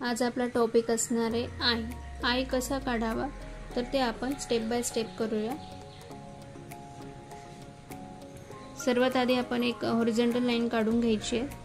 आज आपला टॉपिक असणार आहे आय. आय कसा काढावा तर ते आपण स्टेप बाय स्टेप करूया. सर्वात आधी आपण एक हॉरिझॉन्टल लाईन काढून घ्यायची आहे.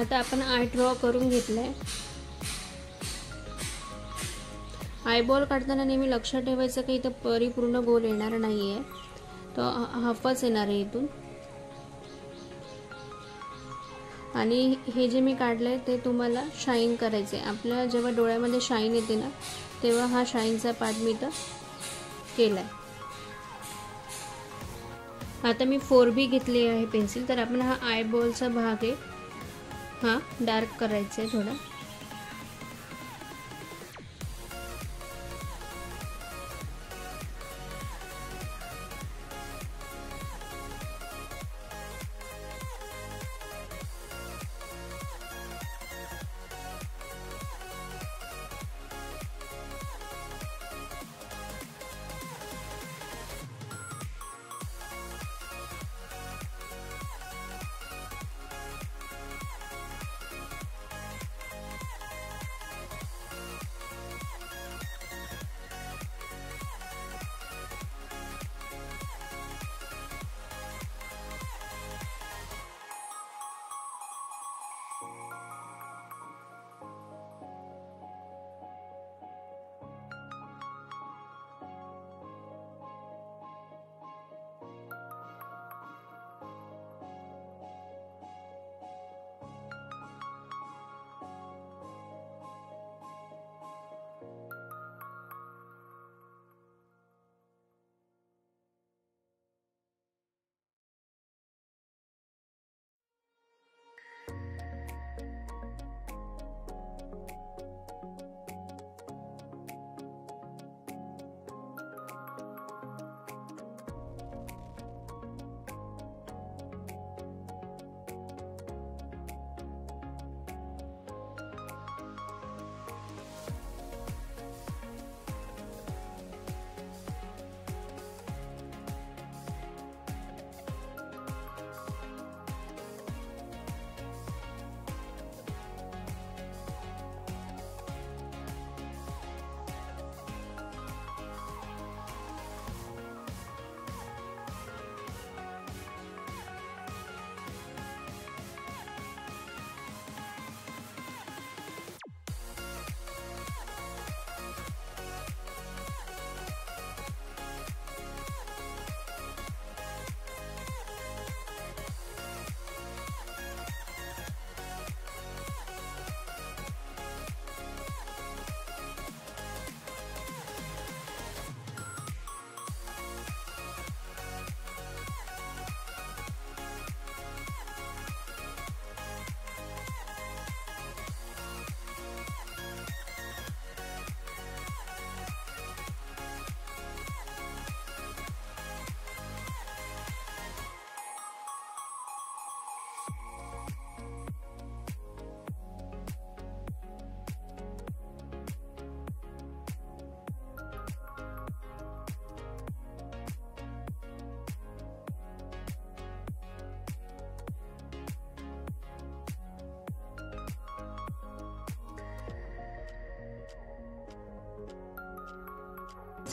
आता आपण आय ड्रॉ करून घेतलाय. आयबॉल काढताना नेहमी लक्षात ठेवायचं की इथं परिपूर्ण गोल येणार नाहीये, तो हाफच येणार आहे इथून. आणि हे जे मी काढलंय ते तुम्हाला शाईन करायचंय. आपल्या जेव्हा डोळ्यामध्ये शाईन येते ना तेव्हा हा शाईनचा पार्ट मी इथं केलाय. आता मी 4B घेतली आहे पेन्सिल. तर आपण हा आयबॉलचा भाग आहे हा डार्क करायचा आहे थोडा.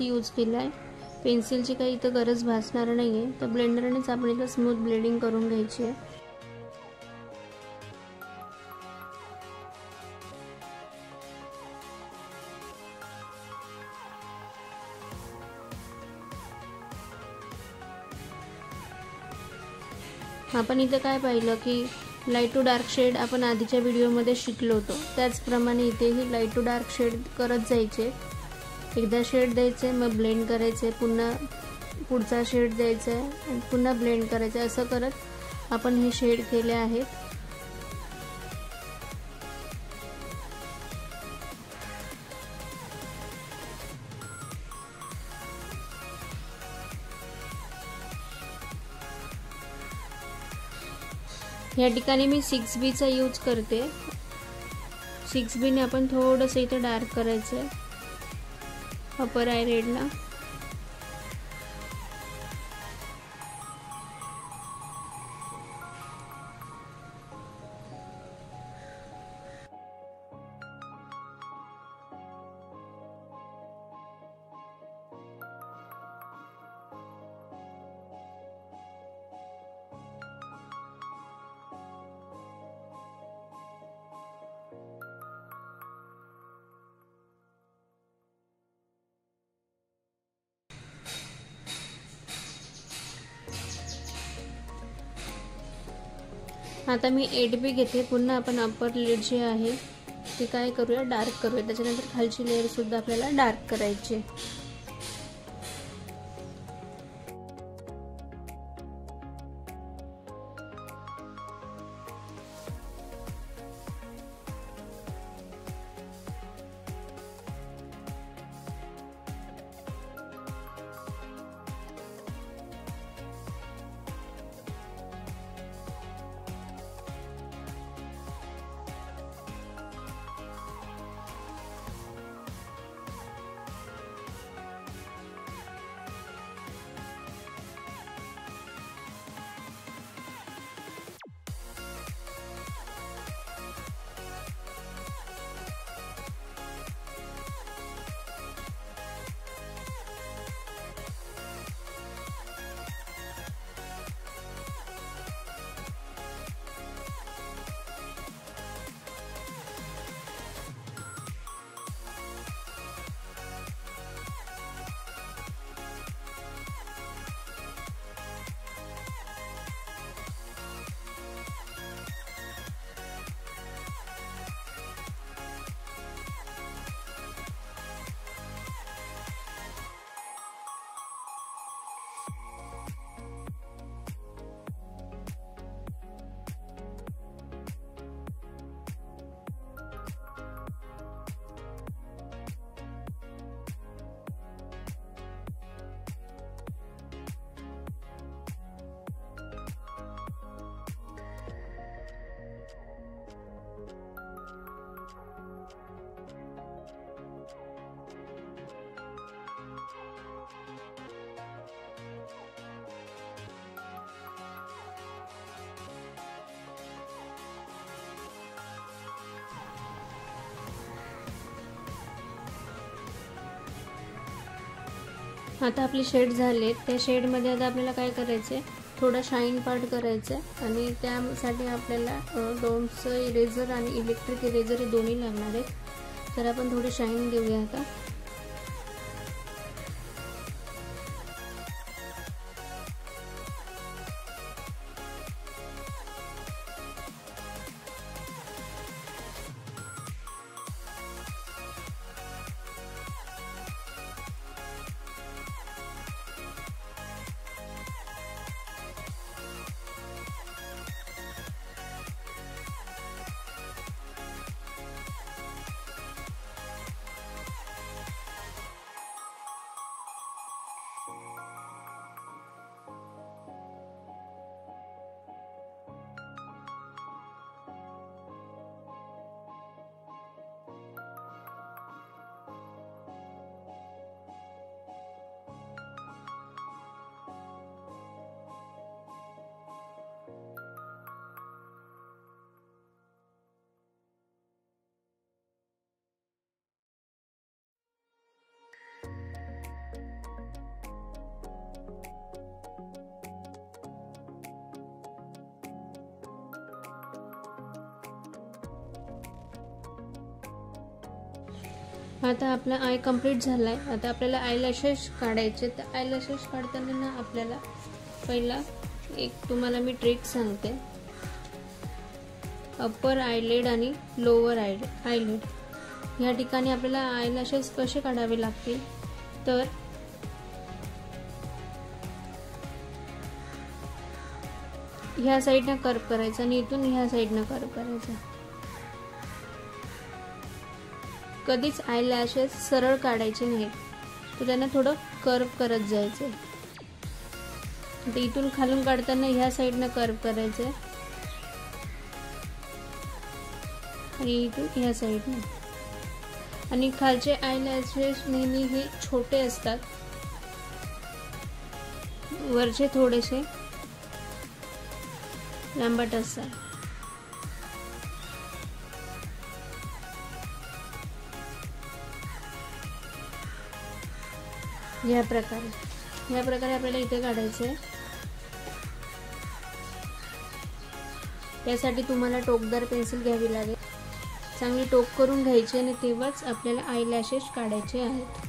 पेन्सिलचा यूज केला आहे. पेन्सिलची काही इथं गरज भासणार नाही आहे, तर ब्लेंडरनेच आपण इथं स्मूथ ब्लेंडिंग करून घ्यायची आहे. आपण इथं काय पाहिलं की लाईट टू डार्क शेड आपण आधीच्या व्हिडिओमध्ये शिकलो होतो, त्याचप्रमाणे इथेही लाईट टू डार्क शेड करत जायचे. एकदा शेड द्यायचे, मग ब्लेंड करायचे, पुन्हा पुढचा शेड द्यायचा आहे आणि पुन्हा ब्लेंड करायचं. असं करत आपण हे शेड केले आहेत. या ठिकाणी मी 6B चा यूज करते. 6B ने आपण थोडंसं इथं डार्क करायचं आहे अपर आय रेडला. आता मी 8B घेते. पुन्हा आपण अपर लिड जे आहे ते काय करूया, डार्क करूया. त्याच्यानंतर खालची लेअर सुद्धा आपल्याला डार्क करायची. आता आपले शेड झाले. त्या शेडमध्ये आता आपल्याला काय करायचं आहे, थोडा शाईन पार्ट करायचं आहे आणि त्यासाठी आपल्याला डोम्सचं इरेझर आणि इलेक्ट्रिक इरेझर हे दोन्ही लागणार आहेत. तर आपण थोडे शाईन घेऊया आता. आता आपला आय कंप्लीट झालाय। आता आपल्याला आयलॅशेस काढायचे। तर आयलॅशेस काढताना ना आपल्याला पहिला एक तुम्हाला मी ट्रिक सांगते। अप्पर आयलेड आणि लोअर आयलेड या ठिकाणी आपल्याला आयलॅशेस कसे काढावे लागतील, तर ह्या साइडने कर्व करायचं आणि इथून ह्या साइडने कर्व करायचं। कधीच आयलॅशेस सरळ काढायचे नाहीत, तर त्यांना थोडं कर्व करत जायचं। तर इथून खालून काढताना ह्या साइडने कर्व करायचं आणि इथून ह्या साइडने। आणि खालचे आयलॅशेस नेहमी हे छोटे असतात, वरचे थोडेसे लांबट असतात। या प्रकारे आपल्याला इथे काढायचे आहे। यासाठी तुम्हाला टोकदार पेन्सिल घ्यावी लागेल, चांगली टोक करून घ्यायची आणि तेव्हाच आपल्याला आयलॅशेस काढायचे आहेत।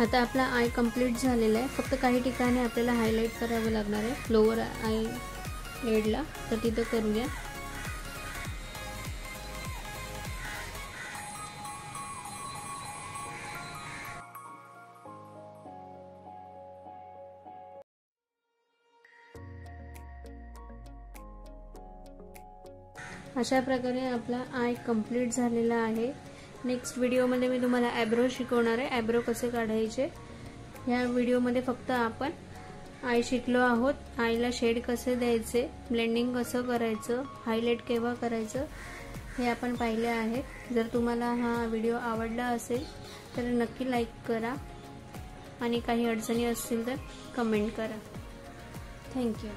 आता आपला आय कंप्लीट झालेला आहे। फक्त काही ठिकाणी आपल्याला हायलाइट करावं लागणार आहे लोअर आय लेडला, तर तिथं करूया। अशा प्रकारे आपला आय कंप्लीट झालेला आहे। नेक्स्ट व्हिडिओमध्ये मी तुम्हाला आयब्रो शिकवणार आहे, आयब्रो कसे काढायचे। या व्हिडिओमध्ये फक्त आपण आय शिकलो आहोत, आयला शेड कसे द्यायचे, ब्लेंडिंग कसं करायचं, हायलाइट केव्हा करायचं हे आपण पाहिले आहे। जर तुम्हाला हा व्हिडिओ आवडला असेल तर नक्की लाईक करा आणि काही अडचणी असतील तर कमेंट करा। थँक्यू।